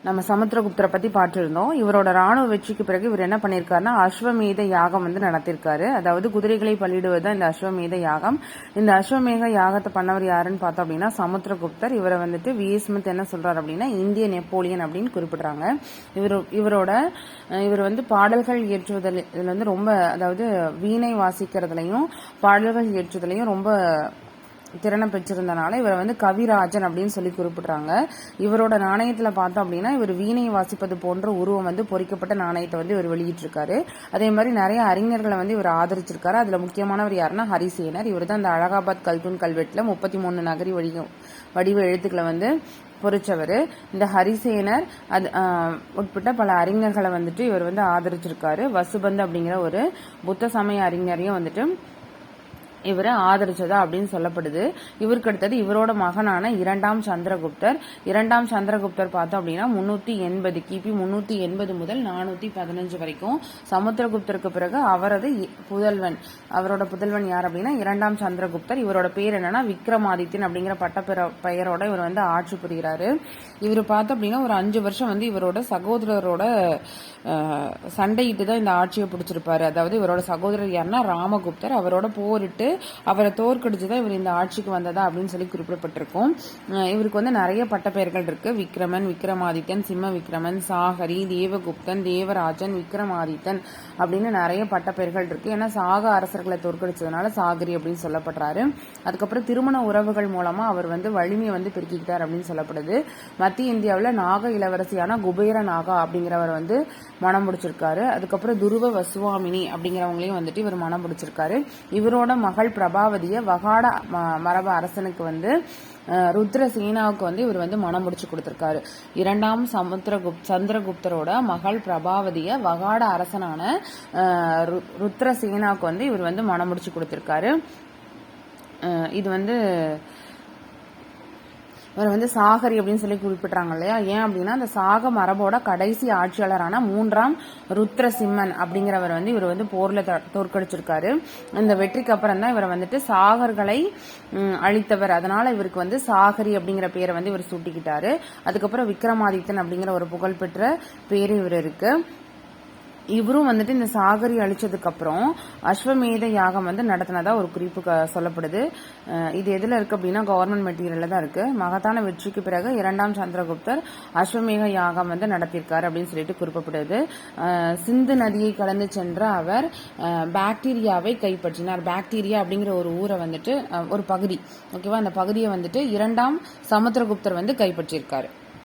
நம்ம சமுத்திரகுப்தரை பத்தி பார்த்திருந்தோம். இவரோட ராணுவ வெற்றிக்கு பிறகு இவர் என்ன பண்ணிருக்காருன்னா அஸ்வமேத யாகம் நடத்திருக்காரு. அதாவது குதிரைகளை பலியிடுவதுதான் இந்த அஸ்வமேத யாகம். இந்த அஸ்வமேத யாகத்தை பண்ணவர் யாருன்னு பார்த்தோம் அப்படின்னா சமுத்திரகுப்தர். இவரை வி.எஸ். ஸ்மித் என்ன சொல்றாரு அப்படின்னா இந்திய நெப்போலியன் அப்படின்னு குறிப்பிடுறாங்க. இவர் பாடல்கள் இயற்றுவதில் இதுல ரொம்ப, அதாவது வீணை வாசிக்கிறதுலையும் பாடல்கள் இயற்றுவதிலையும் ரொம்ப திறனை பெற்றிருந்தனால இவரை கவிராஜன் அப்படின்னு சொல்லி குறிப்பிடுறாங்க. இவரோட நாணயத்துல பார்த்தோம் அப்படின்னா இவர் வீணை வாசிப்பது போன்ற உருவம் பொறிக்கப்பட்ட நாணயத்தை இவர் வெளியிட்டிருக்காரு. அதே மாதிரி நிறைய அறிஞர்களை இவர் ஆதரிச்சிருக்காரு. அதுல முக்கியமானவர் யாருன்னா ஹரிசேனர். இவர் தான் இந்த அலகாபாத் கல்தூன் கல்வெட்டுல 33 நகரி வடிவ எழுத்துக்களை பொறிச்சவர். இந்த ஹரிசேனர் அது உட்பட்ட பல அறிஞர்களை இவர் ஆதரிச்சிருக்காரு. வசுபந்த் அப்படிங்கிற ஒரு புத்த சமய அறிஞரையும் இவரை ஆதரிச்சதா அப்படின்னு சொல்லப்படுது. இவருக்கு அடுத்தது இவரோட மகனான இரண்டாம் சந்திரகுப்தர். இரண்டாம் சந்திரகுப்தர் பார்த்தோம் அப்படின்னா 380 கிபி 380 முதல் 415 வரைக்கும். சமுத்திரகுப்தருக்கு பிறகு அவரோட புதல்வன் யார் அப்படின்னா இரண்டாம் சந்திரகுப்தர். இவரோட பேர் என்னன்னா விக்ரமாதித்யன் அப்படிங்கிற பட்ட பெயரோட இவர் ஆட்சி புரிகிறாரு. இவர் பார்த்தோம் அப்படின்னா ஒரு 5 வருஷம் இவரோட சகோதரரோட சண்டையிட்டு தான் இந்த ஆட்சியை பிடிச்சிருப்பாரு. அதாவது இவரோட சகோதரர் யாருன்னா ராமகுப்தர். அவரோட போரிட்டு அவரை தோற்கடிச்சுதான் இவர் இந்த ஆட்சிக்கு வந்ததா அப்படின்னு சொல்லி குறிப்பிடப்பட்டிருக்கும். இவருக்கு நிறைய பட்டப்பெயர்கள் இருக்கு. விக்ரமன், விக்ரமாதித்தன், சிம்ம விக்ரமன், சாகரி, தேவகுப்தன், தேவராஜன், விக்ரமாதித்தன் அப்படின்னு நிறைய பட்டப்பெயர்கள் இருக்கு. ஏன்னா சாக அரசர்களை தோற்கடிச்சதுனால சாகரி அப்படின்னு சொல்லப்படுறாரு. அதுக்கப்புறம் திருமண உறவுகள் மூலமா அவர் வலிமையை பெருக்கிக்கிட்டார் அப்படின்னு சொல்லப்படுது. மத்திய இந்தியாவில் நாக இளவரசியான குபேர நாகா அப்படிங்கிறவர் மனம் முடிச்சிருக்காரு. அதுக்கப்புறம் துருவ வசுவாமினி அப்படிங்கிறவங்களையும் இவர் மனம் முடிச்சிருக்காரு. இவரோட மகள் பிரபாவதிய வகாட மரபு அரசனுக்கு ருத்ரசேனாவுக்கு இவர் மனம் முடிச்சு கொடுத்திருக்காரு. இரண்டாம் சந்திரகுப்தரோட மகள் பிரபாவதிய வகாட அரசனான ருத்ரசேனாவுக்கு இவர் மனம் முடிச்சு கொடுத்திருக்காரு. இது இவர் சாகரி அப்படின்னு சொல்லி குறிப்பிட்டாங்க இல்லையா? ஏன் அப்படின்னா அந்த சாக மரபோட கடைசி ஆட்சியாளரான 3ஆம் ருத்ரசிம்மன் அப்படிங்கிறவர் இவர் போர்ல தோற்கடிச்சிருக்காரு. இந்த வெற்றிக்கு அப்புறம் தான் இவர் சாகர்களை அழித்தவர். அதனால இவருக்கு சாகரி அப்படிங்கிற பேரை இவர் சூட்டிக்கிட்டாரு. அதுக்கப்புறம் விக்ரமாதித்தன் அப்படிங்கிற ஒரு புகழ்பெற்ற பேரு இவர் இருக்கு. இவரும் இந்த சாகரி அழிச்சதுக்கு அப்புறம் அஸ்வமேத யாகம் நடத்தினதா ஒரு குறிப்பு சொல்லப்படுது. இது எதுல இருக்கு அப்படின்னா கவர்மெண்ட் மெட்டீரியல்ல தான் இருக்கு. மகத்தான வெற்றிக்கு பிறகு இரண்டாம் சந்திரகுப்தர் அஸ்வமேத யாகம் நடத்திருக்காரு அப்படின்னு சொல்லிட்டு குறிப்பிடுது. சிந்து நதியை கடந்து சென்ற அவர் பாக்டீரியாவை கைப்பற்றினார். பாக்டீரியா அப்படிங்கிற ஒரு ஊரை ஒரு பகுதி, ஓகேவா, அந்த பகுதியை இரண்டாம் சமுத்திரகுப்தர் கைப்பற்றியிருக்காரு.